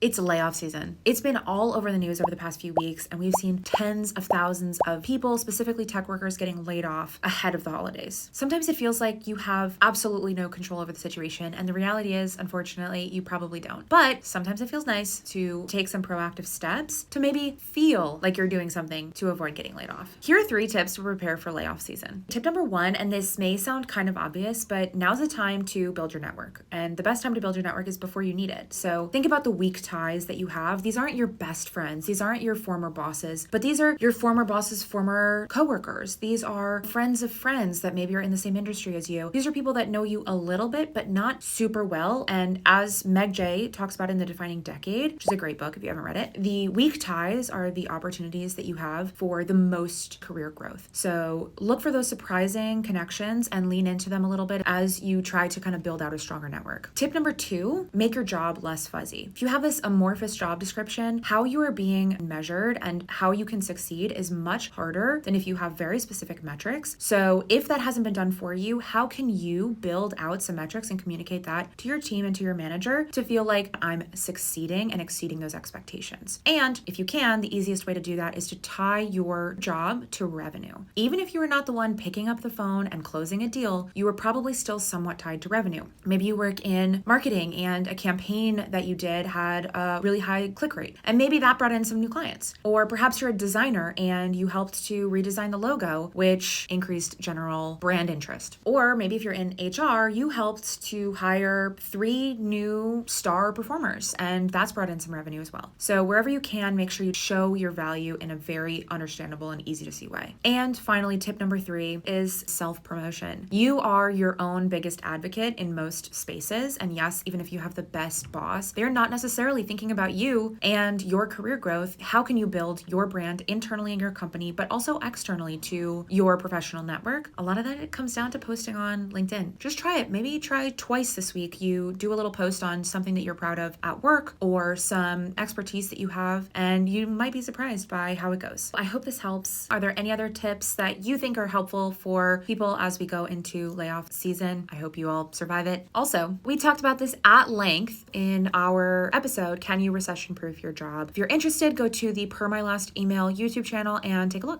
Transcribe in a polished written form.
It's layoff season. It's been all over the news over the past few weeks, and we've seen tens of thousands of people, specifically tech workers, getting laid off ahead of the holidays. Sometimes it feels like you have absolutely no control over the situation, and the reality is, unfortunately, you probably don't. But sometimes it feels nice to take some proactive steps to maybe feel like you're doing something to avoid getting laid off. Here are 3 tips to prepare for layoff season. Tip number 1, and this may sound kind of obvious, but now's the time to build your network. And the best time to build your network is before you need it. So think about the weak ties that you have. These aren't your best friends. These aren't your former bosses, but these are your former bosses' former coworkers. These are friends of friends that maybe are in the same industry as you. These are people that know you a little bit, but not super well. And as Meg Jay talks about in The Defining Decade, which is a great book if you haven't read it, the weak ties are the opportunities that you have for the most career growth. So look for those surprising connections and lean into them a little bit as you try to kind of build out a stronger network. Tip number 2, make your job less fuzzy. If you have this amorphous job description, how you are being measured and how you can succeed is much harder than if you have very specific metrics. So if that hasn't been done for you, how can you build out some metrics and communicate that to your team and to your manager to feel like I'm succeeding and exceeding those expectations? And if you can, the easiest way to do that is to tie your job to revenue. Even if you are not the one picking up the phone and closing a deal, you are probably still somewhat tied to revenue. Maybe you work in marketing and a campaign that you did had a really high click rate, and maybe that brought in some new clients. Or perhaps you're a designer and you helped to redesign the logo, which increased general brand interest. Or maybe if you're in HR, you helped to hire 3 new star performers, and that's brought in some revenue as well. So wherever you can, make sure you show your value in a very understandable and easy to see way. And finally, tip number 3 is self-promotion. You are your own biggest advocate in most spaces. And yes, even if you have the best boss, they're not necessarily thinking about you and your career growth. How can you build your brand internally in your company, but also externally to your professional network? A lot of that, it comes down to posting on LinkedIn. Just try it. Maybe try twice this week. You do a little post on something that you're proud of at work or some expertise that you have, and you might be surprised by how it goes. I hope this helps. Are there any other tips that you think are helpful for people as we go into layoff season? I hope you all survive it. Also, we talked about this at length in our episode, Can You Recession Proof Your Job? If you're interested, go to the Per My Last Email YouTube channel and take a look.